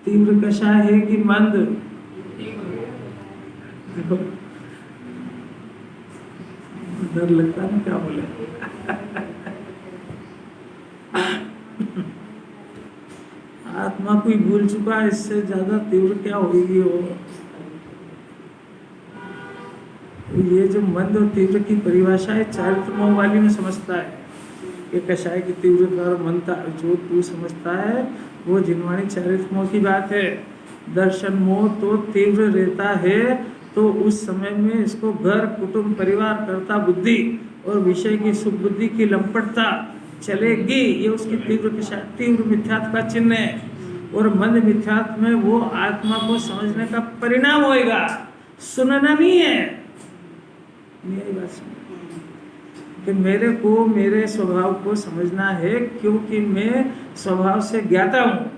तीव्र कषाय है कि मंद? देखो डर लगता है, क्या बोले। आत्मा कोई भूल चुका है, इससे ज्यादा तीव्र क्या होगी वो। ये जो मंद और तीव्र की परिभाषा है चारित्र मोह वाली में समझता है कि कषाय की तीव्रता और मंदता जो तू समझता है वो जिनवाणी चारित्र मोह की बात है। दर्शन मोह तो तीव्र रहता है तो उस समय में इसको घर कुटुंब परिवार कर्ता बुद्धि और विषय की सुख बुद्धि की लंपटता चलेगी। ये उसकी तीव्र मिथ्यात्व का चिन्ह है। और मंद मिथ्यात्व में वो आत्मा को समझने का परिणाम होएगा, सुनना नहीं है। मेरी बात सुन कि मेरे को मेरे स्वभाव को समझना है, क्योंकि मैं स्वभाव से ज्ञाता हूँ।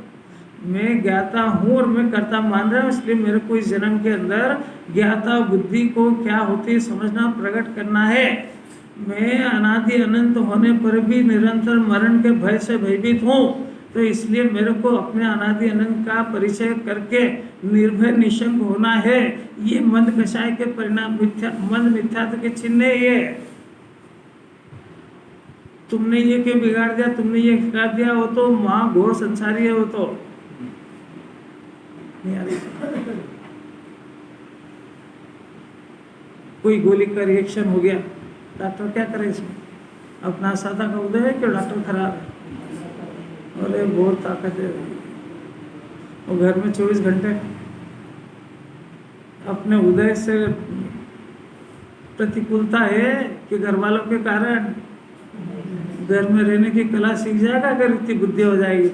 मैं ज्ञाता हूँ और मैं कर्ता मान रहा हूँ, इसलिए मेरे को इस जन्म के अंदर ज्ञाता बुद्धि को क्या होती है समझना, प्रकट करना है। मैं अनादि अनंत होने पर भी निरंतर मरण के भय से भयभीत हूँ, तो इसलिए मेरे को अपने अनादि अनंत का परिचय करके निर्भय निशंक होना है। ये मंद कषाय के परिणाम मंद मिथ्यात्व के चिन्ह है। ये तुमने ये क्यों बिगाड़ दिया, तुमने ये सिखा दिया, वो तो महाघोर संसारी है। वो तो नहीं आ रही। कोई गोली का रिएक्शन हो गया, डॉक्टर क्या करे इसमें? अपना सादा का उदय है कि डॉक्टर खराब है? अरे बहुत ताकत है। वो घर में 24 घंटे अपने उदय से प्रतिकूलता है कि घर वालों के कारण घर में रहने की कला सीख जाएगा। अगर इतनी बुद्धि हो जाएगी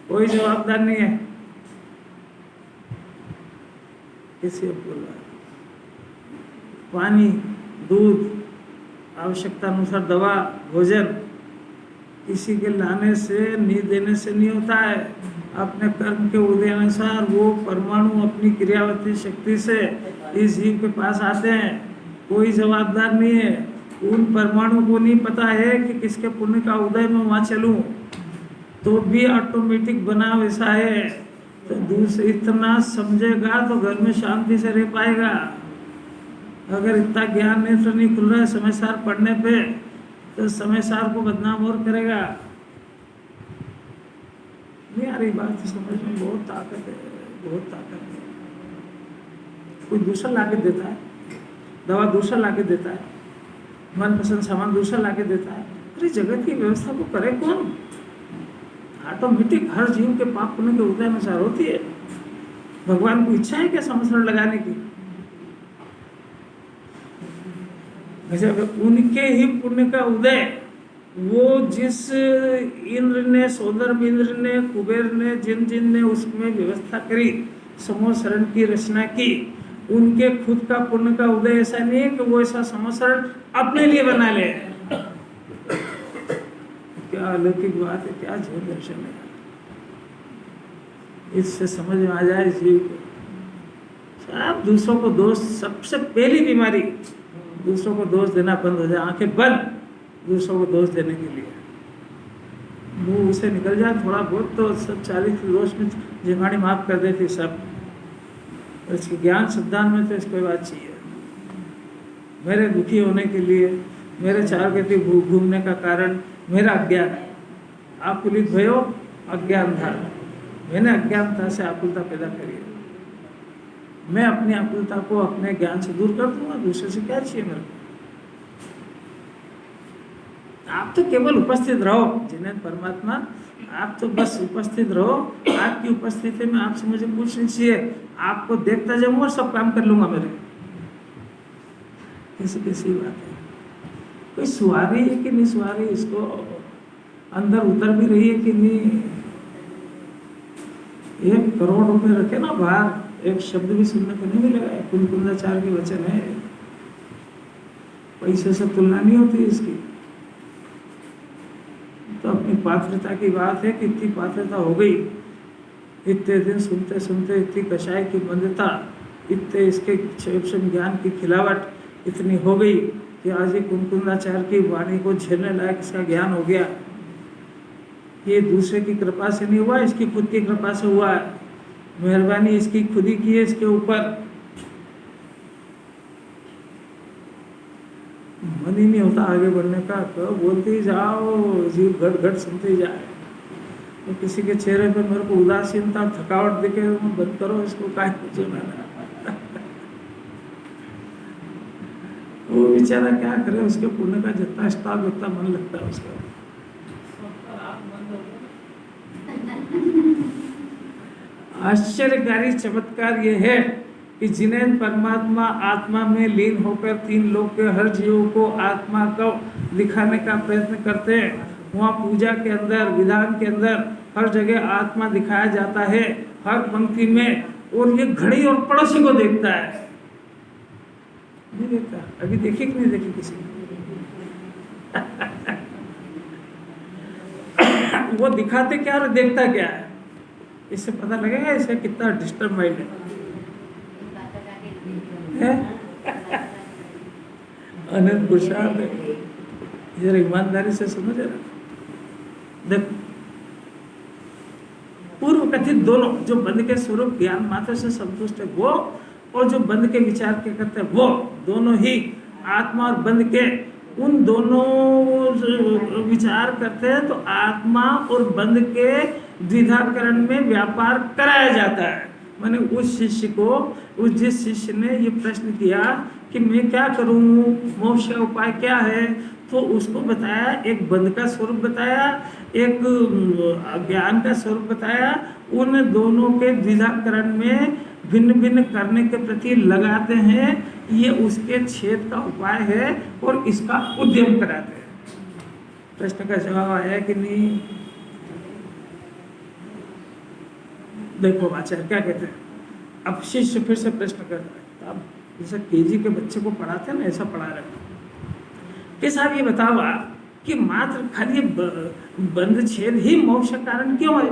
कोई जवाबदार नहीं है। किसी बोल रहा है पानी, दूध, आवश्यकता अनुसार दवा, भोजन, किसी के लाने से नहीं देने से नहीं होता है। अपने कर्म के उदय अनुसार वो परमाणु अपनी क्रियावती शक्ति से इस जीव के पास आते हैं। कोई जवाबदार नहीं है। उन परमाणु को नहीं पता है कि किसके पुण्य का उदय में वहाँ चलूँ, तो भी ऑटोमेटिक बना वैसा है। तो दूसरे इतना समझेगा तो घर में शांति से रह पाएगा। अगर इतना ज्ञान नेत्र नहीं खुल रहा है समय सार पढ़ने पे, तो समय सार को बदनाम और करेगा। नहीं आ रही बात समझ में? बहुत ताकत है, बहुत ताकत है। कोई दूसरा लाके देता है, दवा दूसरा लाके देता है, मनपसंद सामान दूसरा लाके देता है। अरे जगत की व्यवस्था को करे कौन? ऑटोमेटिक हर जीव के पाप पुण्य के उदय अनुसार होती है। भगवान को इच्छा है क्या संवत्सर लगाने की? उनके ही पुण्य का उदय, वो जिस इंद्र ने, सोदर इंद्र ने, कुबेर ने, जिन ने उसमें व्यवस्था करी, संवत्सरण की रचना की, उनके खुद का पुण्य का उदय ऐसा नहीं है कि वो ऐसा संवत्सरण अपने लिए बना ले। क्या अलौकिक बात है, क्या जीवन दर्शन है। इससे समझ में आ जाए जीव को, सब दूसरों को दोष, सबसे पहली बीमारी दूसरों को दोष देना बंद हो जाए, आंखें बंद दूसरों को दोष देने के लिए, मुंह से निकल जाए थोड़ा बहुत तो सब 40 दोष में जिमाणी माफ कर देती सब। और इसके ज्ञान सिद्धांत में तो इसको बात चाहिए, मेरे दुखी होने के लिए, मेरे चार गति घूमने का कारण मेरा अज्ञान है। आकुलित भयो अज्ञान था, मैंने अज्ञानता से आकुलता पैदा करी है। मैं अपनी आकुलता को अपने ज्ञान से दूर कर दूंगा, दूसरे से क्या चाहिए मेरे को। आप तो केवल उपस्थित रहो जिन्हें परमात्मा, आप तो बस उपस्थित रहो। आपकी उपस्थिति में आपसे मुझे कुछ नहीं चाहिए, आपको देखता जाऊंगा, सब काम कर लूंगा मेरे। कैसी कैसी बात है, कोई सुहारी है कि नहीं सुहारी, इसको अंदर उतर भी रही है कि नहीं। 1 करोड़ रुपए रखे ना बाहर, एक शब्द भी सुनने को नहीं मिलेगा। कुलकुंदाचार्य के वचन है, पैसे से तुलना नहीं होती इसकी। तो अपनी पात्रता की बात है कि इतनी पात्रता हो गई, इतने दिन सुनते सुनते इतनी कषाय की मंदता, इतने इसके क्षेम ज्ञान की खिलावट इतनी हो गई कि आज ये कुलकुंदाचार्य की वाणी को झेलने लायक इसका ज्ञान हो गया। ये दूसरे की कृपा से नहीं हुआ, इसकी खुद की कृपा से हुआ है। मेहरबानी इसकी खुद ही की है इसके ऊपर। मन ही नहीं होता आगे बढ़ने का, तो बोलते ही जाओ, जीव घट घट सुनते ही जाए। तो किसी के चेहरे पे मेरे को उदासीनता और थकावट दिखे, बंद करो इसको, काय पूछो मैंने। वो बेचारा क्या करे, उसके पुण्य का जितना स्टॉक उतना मन लगता है उसका। आश्चर्यकारी चमत्कार ये है कि जिन्हें परमात्मा आत्मा में लीन होकर 3 लोक के हर जीव को आत्मा को दिखाने का प्रयत्न करते हैं, वहाँ पूजा के अंदर, विधान के अंदर हर जगह आत्मा दिखाया जाता है, हर पंक्ति में। और ये घड़ी और पड़ोसी को देखता है, नहीं देखता। अभी देखी कि नहीं देखी किसी वो दिखाते क्या और देखता क्या है, इससे पता लगेगा इसे कितना डिस्टर्ब माइंड है। अनंत पुरुषार्थ है, जरा ईमानदारी से सुनो जरा। देखो, पूर्व कथित दोनों, जो बंद के स्वरूप ज्ञान मात्र से संतुष्ट है वो, और जो बंद के विचार के करते हैं वो, दोनों ही आत्मा और बंद के, उन दोनों विचार करते हैं तो आत्मा और बंद के द्विधाकरण में व्यापार कराया जाता है। मैंने उस शिष्य को, जिस शिष्य ने ये प्रश्न किया कि मैं क्या करूं, मोक्ष का उपाय क्या है, तो उसको बताया, एक बंद का स्वरूप बताया, एक ज्ञान का स्वरूप बताया। उन दोनों के द्विधाकरण में भिन्न भिन्न करने के प्रति लगाते हैं, ये उसके छेद का उपाय है और इसका उद्यम कराते हैं। प्रश्न का जवाब आया कि नहीं? देखो आचार्य क्या कहते हैं। अब शिष्य फिर से प्रश्न करता है, अब जैसे केजी के बच्चे को पढ़ाते हैं ना, ऐसा पढ़ा रहे कि साहब ये बताओ आप कि मात्र खाली बंद छेद ही मोक्ष का कारण क्यों है?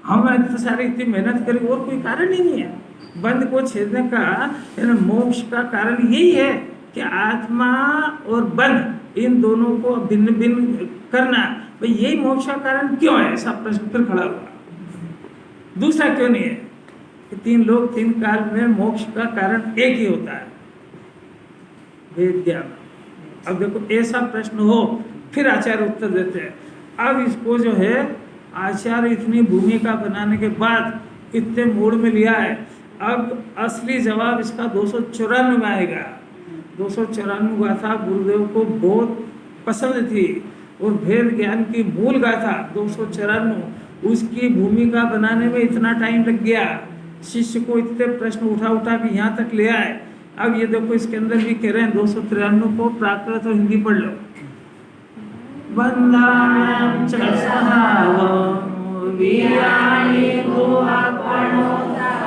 हम इतनी मेहनत करें और कोई कारण ही नहीं है। बंद को छेदने का मोक्ष का कारण यही है कि आत्मा और बंद इन दोनों को भिन्न भिन्न करना, भाई यही मोक्ष का कारण क्यों है? ऐसा प्रश्न फिर खड़ा हुआ। दूसरा क्यों नहीं है कि 3 लोक 3 काल में मोक्ष का कारण एक ही होता है, वेद ज्ञान। अब देखो ऐसा प्रश्न हो, फिर आचार्य उत्तर देते हैं। अब इसको जो है आचार्य इतनी भूमिका बनाने के बाद इतने मूड में लिया है, अब असली जवाब इसका 294 में आएगा। 294 गाथा गुरुदेव को बहुत पसंद थी और वेद ज्ञान की मूल गाथा 294, उसकी भूमिका बनाने में इतना टाइम लग गया, शिष्य को इतने प्रश्न उठा उठा के यहाँ तक ले आए। अब ये देखो इसके अंदर भी कह रहे हैं 293 को प्राकृत और हिंदी पढ़ लो। बंधानां च सहावं वीराणि गुहापणोतः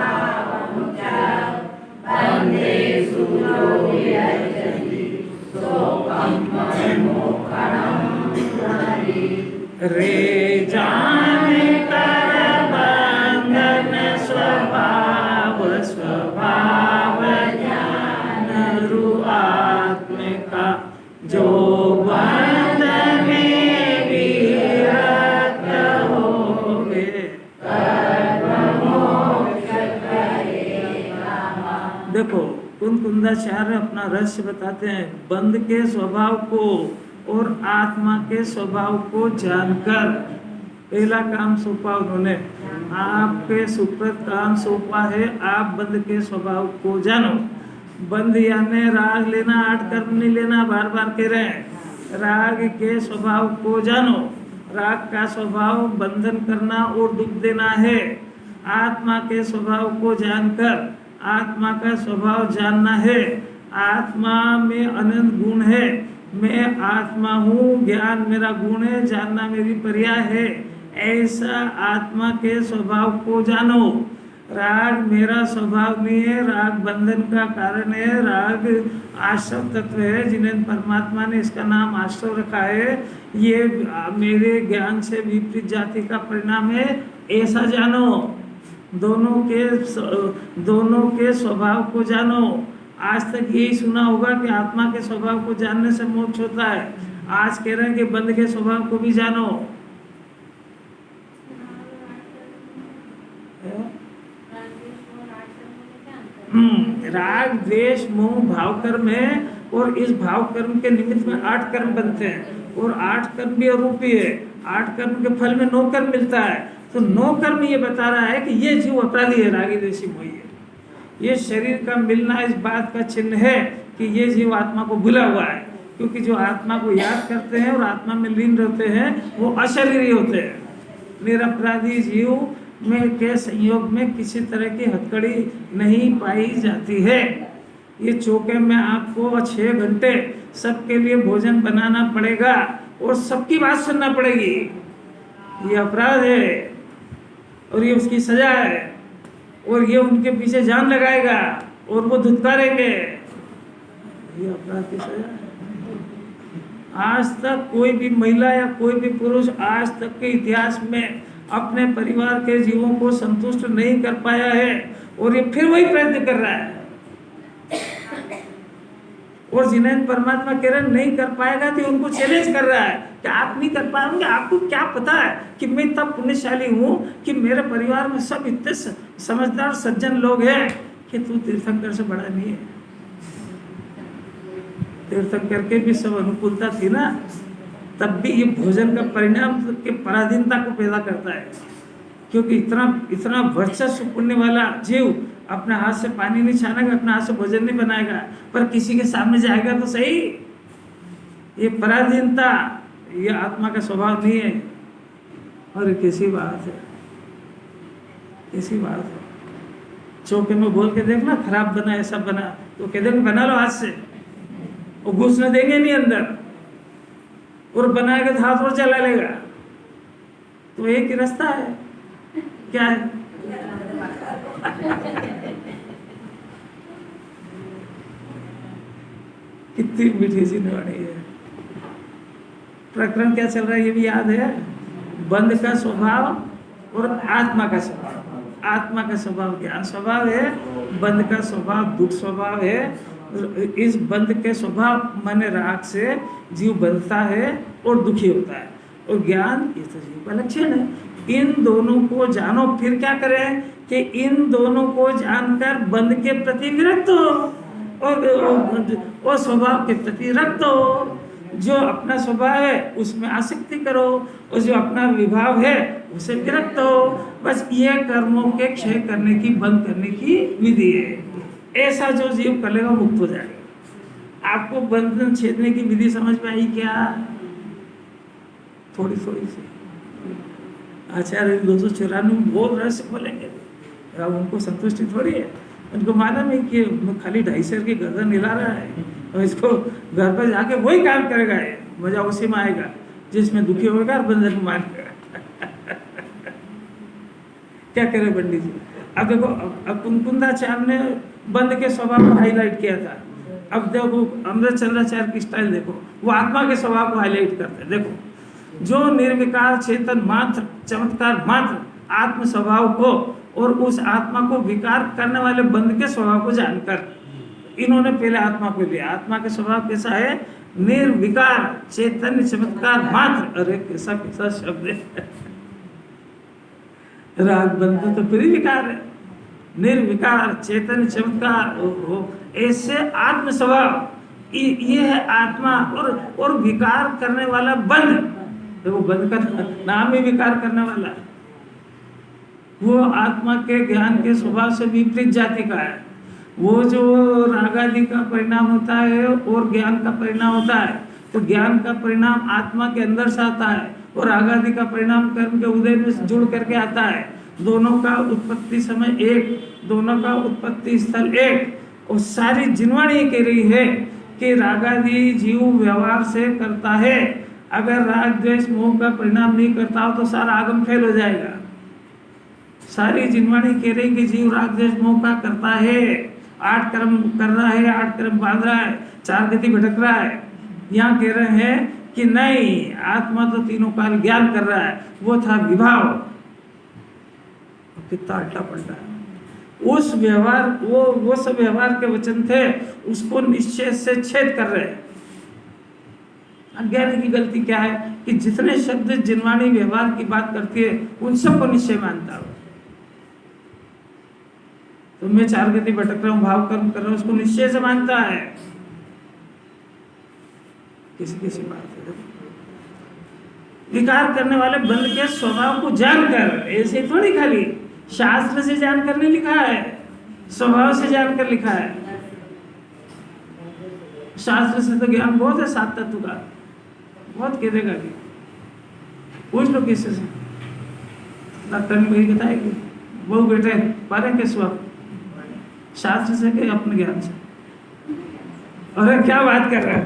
बन्धेषु योगिरजति शोकं मोक्षणं पुनरि रे जाने कर बंधन स्वभाव आत्मिका जो बंध में विरक्त होवे देखो कुंदाचार्य अपना रहस्य बताते हैं। बंध के स्वभाव को और आत्मा के स्वभाव को जानकर पहला काम सौंपा उन्होंने। आपके सुप्रत काम सौंपा है, आप बंध के स्वभाव को जानो। बंध यानी राग लेना, आठ कर्म नहीं लेना, बार बार कह रहे हैं। राग के स्वभाव को जानो। राग का स्वभाव बंधन करना और दुख देना है। आत्मा के स्वभाव को जानकर आत्मा का स्वभाव जानना है। आत्मा में अनंत गुण है। मैं आत्मा हूँ, ज्ञान मेरा गुण है, जानना मेरी पर्याय है। ऐसा आत्मा के स्वभाव को जानो। राग मेरा स्वभाव नहीं है, राग बंधन का कारण है। राग आश्रव तत्व है, जिन्हें परमात्मा ने इसका नाम आश्रव रखा है। ये मेरे ज्ञान से विपरीत जाति का परिणाम है, ऐसा जानो। दोनों के स्वभाव को जानो। आज तक यही सुना होगा कि आत्मा के स्वभाव को जानने से मोक्ष होता है। आज कह रहे हैं कि बंध के स्वभाव को भी जानो। राग द्वेष मोह भाव कर्म है, और इस भाव कर्म के निमित्त में 8 कर्म बनते हैं, और 8 कर्म भी अरूपी है। 8 कर्म के फल में 9 कर्म मिलता है। तो 9 कर्म ये बता रहा है कि ये जीव अपराधी है, रागी द्वेषी मोही है। ये शरीर का मिलना इस बात का चिन्ह है कि ये जीव आत्मा को भूला हुआ है, क्योंकि जो आत्मा को याद करते हैं और आत्मा में लीन रहते हैं वो अशरीरी होते हैं। निरपराधी जीव में के संयोग में किसी तरह की हथकड़ी नहीं पाई जाती है। ये चौके में आपको 6 घंटे सबके लिए भोजन बनाना पड़ेगा और सबकी बात सुनना पड़ेगी। ये अपराध है और ये उसकी सजा है, और ये उनके पीछे जान लगाएगा और वो धुतकारेंगे। ये अपराध की सजा है। आज तक कोई भी महिला या कोई भी पुरुष आज तक के इतिहास में अपने परिवार के जीवों को संतुष्ट नहीं कर पाया है, और ये फिर वही प्रयत्न कर रहा है। और जिन्हें परमात्मा कह रहे नहीं कर पाएगा तो उनको चैलेंज कर रहा है कि आप नहीं कर पाएंगे। आपको क्या पता है कि मैं इतना पुण्यशाली हूँ कि मेरे परिवार में सब इतने समझदार सज्जन लोग हैं कि तू तीर्थंकर से बड़ा नहीं है। तीर्थंकर के भी सब अनुकूलता थी ना, तब भी ये भोजन का परिणाम के पराधीनता को पैदा करता है, क्योंकि इतना वर्चस्व पुण्य वाला जीव अपने हाथ से पानी नहीं छानेगा, अपने हाथ से भोजन नहीं बनाएगा, पर किसी के सामने जाएगा तो सही। ये पराधीनता ये आत्मा का स्वभाव नहीं है। और कैसी बात है, कैसी बात है। चौके में बोल के देखना खराब बना ऐसा बना, तो कह देंगे बना लो हाथ से, और घुसने देंगे नहीं अंदर, और बनाएगा तो हाथ और चला लेगा। तो एक ही रास्ता है, क्या है? कितनी मीठी सी वाणी है। प्रकरण क्या चल रहा है ये भी याद है। बंध का स्वभाव और आत्मा का स्वभाव। आत्मा का स्वभाव ज्ञान स्वभाव है, बंध का स्वभाव दुख स्वभाव है। इस बंध के स्वभाव माने राग से जीव बंधता है और दुखी होता है, और ज्ञान ये तो जीव का लक्षण है। इन दोनों को जानो। फिर क्या करें कि इन दोनों को जानकर बंध के प्रति विरक्त हो और स्वभाव के प्रति रक्त हो। जो अपना स्वभाव है उसमें आसक्ति करो, और जो अपना विभाव है उसे विरक्त हो। बस ये कर्मों के क्षय करने की, बंद करने की विधि है। ऐसा जो जीव कर लेगा मुक्त हो जाएगा। आपको बंधन छेदने की विधि समझ में आई क्या? थोड़ी थोड़ी सी। आचार्य 294 में बहुत रहस्य बोलेंगे, अब उनको संतुष्टि थोड़ी है। उनको मालूम है कि खाली 250 की गर्दन हिला रहा है, और इसको घर पर जाके वही काम करेगा। है मजा उसी में आएगा जिसमें दुखी होगा और बंधन को मानेगा। क्या करे पंडित जी? अब देखो, अब कुंदाचार्य ने बंध के स्वभाव को हाईलाइट किया था। अब देखो अमृतचंद्राचार्य की स्टाइल देखो, वो आत्मा के स्वभाव को हाईलाइट करते हैं। देखो, जो निर्विकार चेतन मात्र, चमत्कार मात्र आत्म स्वभाव को और उस आत्मा को विकार करने वाले बंध के स्वभाव को जानकर इन्होंने पहले आत्मा को लिया। आत्मा का स्वभाव कैसा है? निर्विकार चैतन्य चमत्कार मात्र। अरे कैसा कैसा शब्द है। राग बंध तो फिर विकार है। निर्विकार चैतन्य चमत्कार, ऐसे आत्म स्वभाव ये है आत्मा। और विकार करने वाला बंध, देखो बंध का नाम ही विकार करने वाला है। वो आत्मा के ज्ञान के स्वभाव से विपरीत जाति का है। वो जो राग आदि का परिणाम होता है और ज्ञान का परिणाम होता है, तो ज्ञान का परिणाम आत्मा के अंदर से आता है और राग आदि का परिणाम कर्म के उदय में जुड़ करके आता है। दोनों का उत्पत्ति समय एक, दोनों का उत्पत्ति स्थल एक। और सारी जिनवाणी कह रही है कि राग आदि जीव व्यवहार से करता है। अगर राग द्वेष मोह का परिणाम नहीं करता हो तो सारा आगम फेल हो जाएगा। सारी जिनवाणी कह रही कि जीव राग द्वेष मोह का करता है, 8 कर्म कर रहा है, 8 कर्म बांध रहा है, 4 गति भटक रहा है। यहाँ कह रहे हैं कि नहीं, आत्मा तो तीनों काल ज्ञान कर रहा है। वो था विभाव, कितना अल्टा पलटा है। उस व्यवहार, वो सब व्यवहार के वचन थे, उसको निश्चय से छेद कर रहे हैं। अज्ञानी की गलती क्या है कि जितने शब्द जिनवाणी व्यवहार की बात करती है उन सबको निश्चय मानता हो। तो मैं 4 गति भटक रहा हूँ, भाव कर्म कर रहा हूँ, उसको निश्चय से मानता है। किसी बात है। विकार करने वाले बंध के स्वभाव को जानकर, ऐसे थोड़ी खाली शास्त्र से जानकर नहीं लिखा है, स्वभाव से जानकर लिखा है। शास्त्र से तो ज्ञान बहुत है, 7 तत्व का बहुत कह देगा कि पूछ लो किसी से। डॉक्टर ने वही बताएगी, बहु बेटे पारे के स्वभाव शास्त्र से के अपने ज्ञान से। अरे क्या बात कर रहा है।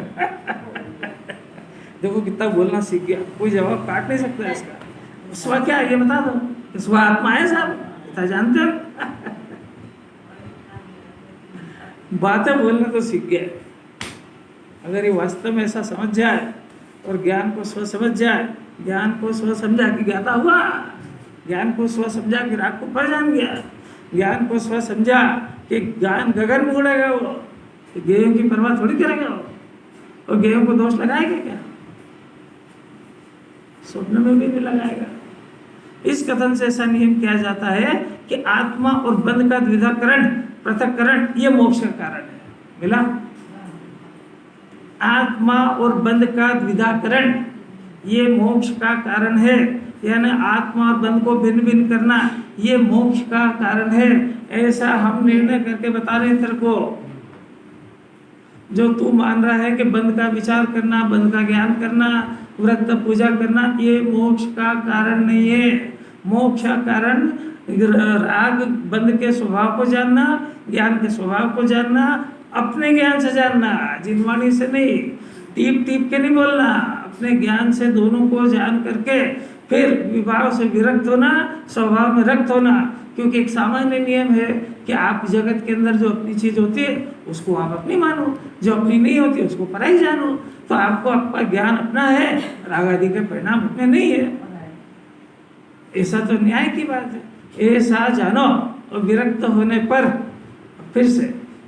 देखो कितना बोलना सीख गया, कोई जवाब काट नहीं सकता इसका। स्व क्या है ये बता दो। स्व आत्मा है साहब, इतना जानते हो। बातें बोलना तो सीख गया। अगर ये वास्तव में ऐसा समझ जाए और ज्ञान को स्व समझ जाए, ज्ञान को स्व समझा कि ज्ञाता हुआ, ज्ञान को स्व समझा कि राग को पहचान गया, ज्ञान को स्व समझा कि ज्ञान गगन में उड़ेगा, वो गेहूं की परवाह थोड़ी करेगा वो, और गेहूं को दोष लगाएगा क्या? स्वप्न में भी नहीं लगाएगा। इस कथन से ऐसा नियम किया जाता है कि आत्मा और बंध का द्विधाकरण, पृथक्करण, ये मोक्ष का कारण है। मिला? आत्मा और बंध का द्विधाकरण ये मोक्ष का कारण है। यानी आत्मा और बंध को भिन्न भिन्न करना ये मोक्ष का कारण है। ऐसा हम निर्णय करके बता रहे हैं तेरे को। जो तू मान रहा है कि बंध का विचार करना, बंध का ज्ञान करना, व्रत पूजा करना, ये मोक्ष का कारण नहीं है। मोक्ष का कारण राग बंध के स्वभाव को जानना, ज्ञान के स्वभाव को जानना, अपने ज्ञान से जानना, जिनवाणी से नहीं, टीप टीप के नहीं बोलना, अपने ज्ञान से दोनों को जान करके फिर विभाव से विरक्त होना, स्वभाव में रक्त होना। क्योंकि एक सामान्य नियम है कि आप जगत के अंदर जो अपनी चीज होती है उसको आप अपनी मानो, जो अपनी नहीं होती उसको पराई जानो। तो आपको आपका ज्ञान अपना है, राग आदि के परिणाम अपने नहीं है। ऐसा तो न्याय की बात है। ऐसा जानो और विरक्त होने पर फिर से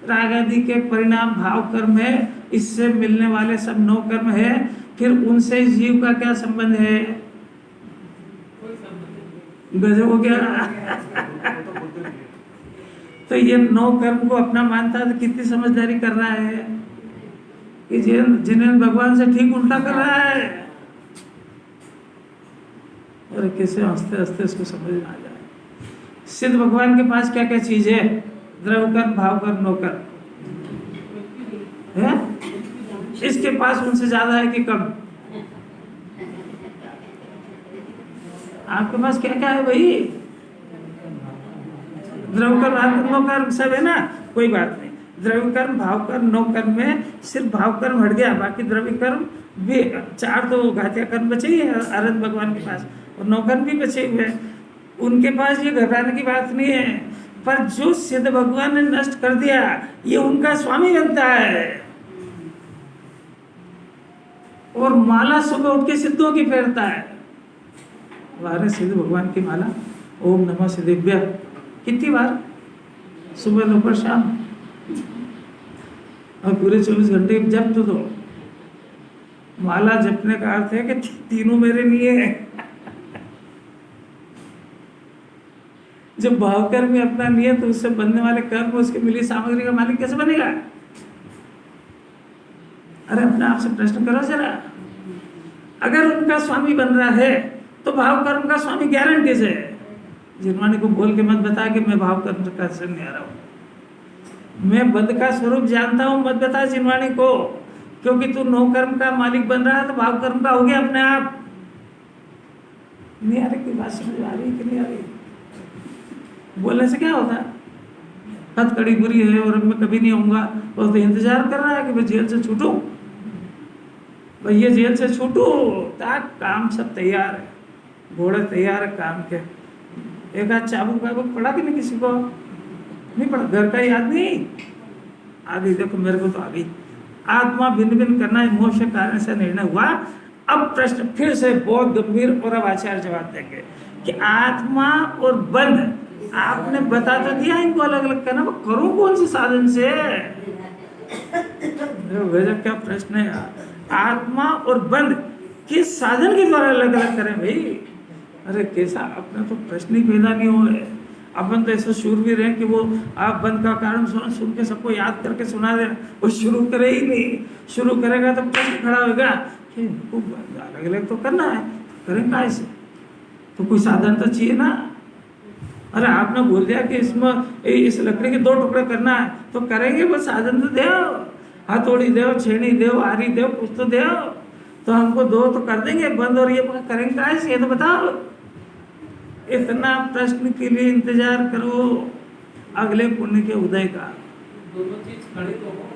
राग आदि के परिणाम भाव कर्म है, इससे मिलने वाले सब 9 कर्म है। फिर उनसे जीव का क्या संबंध है? गजब हो गया। तो ये 9 कर्म को अपना मानता है तो कितनी समझदारी कर रहा है कि जिन्हें भगवान से ठीक उल्टा कर रहा है। और कैसे हंसते हंसते इसको समझ में आ जाए। सिद्ध भगवान के पास क्या क्या चीज है? द्रव्य कर्म, भाव कर्म, 9 कर्म है। इसके पास उनसे ज्यादा है कि कम? आपके पास क्या क्या है भाई? द्रव्य कर्म, भाव कर्म, 9 कर्म सब है ना, कोई बात नहीं। द्रव्य कर्म, भाव कर्म, 9 कर्म में सिर्फ भाव कर्म हट गया, बाकी द्रव्य कर्म भी 4 तो घातिया कर्म बचे ही है आनंद भगवान के पास, और 9 कर्म भी बचे हुए हैं। उनके पास ये घबराने की बात नहीं है। पर जो सिद्ध भगवान ने नष्ट कर दिया ये उनका स्वामी बनता है। और माला सुबह उठ के सिद्धों की फेरता है। वारे सिद्ध भगवान की माला, ओम नमः सिद्धेभ्य, कितनी बार? सुबह दोपहर शाम। और पूरे 24 घंटे जप तो दो। माला जपने का अर्थ है कि तीनों मेरे लिए है। जब भाव कर्म में अपना नहीं है तो उससे बनने वाले कर्म, उसके मिली सामग्री का मालिक कैसे बनेगा? अरे अपने आप से प्रश्न करो जरा। अगर उनका स्वामी बन रहा है तो भाव कर्म का स्वामी गारंटी से है। जिनवाणी को बोल के मत बता कि मैं भाव कर्म का से नहीं आ रहा हूं, मैं बंध का स्वरूप जानता हूं, मत बता जिनवाणी को, क्योंकि तू नो कर्म का मालिक बन रहा है तो भाव कर्म का हो गया अपने आप। नहीं आ रही कोई बात समझ आ रही कि नहीं आ रही? बोलने से क्या होता है? हथकड़ी बुरी है और अब मैं कभी नहीं आऊंगा, और तो इंतजार कर रहा है कि मैं जेल से छूटूं। भैया जेल से छूटू ताक काम सब तैयार है, घोड़े तैयार है काम के। एक आध चाबुक वाबुक पड़ा कि नहीं किसी को? नहीं पड़ा। घर का याद नहीं आ गई? देखो मेरे को तो आ गई। आत्मा भिन्न भिन्न करना है, मोक्ष कारण से निर्णय हुआ। अब प्रश्न फिर से बहुत गंभीर, और अब आचार्य जवाब देंगे कि आत्मा और बंध आपने बता तो दिया इनको अलग अलग करना, वो करूं कौन से साधन से? गजब क्या प्रश्न है यार। आत्मा और बंध किस साधन के द्वारा अलग अलग करें भाई? अरे कैसा, अपने तो प्रश्न ही पैदा नहीं हुए। अपन तो ऐसा शूरवीर है कि वो आप बंद का कारण सुन के सबको याद करके सुना दे, वो शुरू करे ही नहीं। शुरू करेगा तो प्रश्न खड़ा होगा कि इनको अलग अलग तो करना है, करेंगे ऐसे तो कोई साधन तो चाहिए ना। अरे आपने बोल दिया कि इसमें इस लकड़ी के 2 टुकड़े करना है तो करेंगे, वो साधन तो दो, हथौड़ी दो, छेनी दो, आरी दो, कुछ तो दो, तो हमको 2 तो कर देंगे बंद, और ये करेंगे ऐसे, ये तो बताओ। इतना प्रश्न के लिए इंतजार करो अगले पुण्य के उदय का। दोनों चीज खड़ी तो हो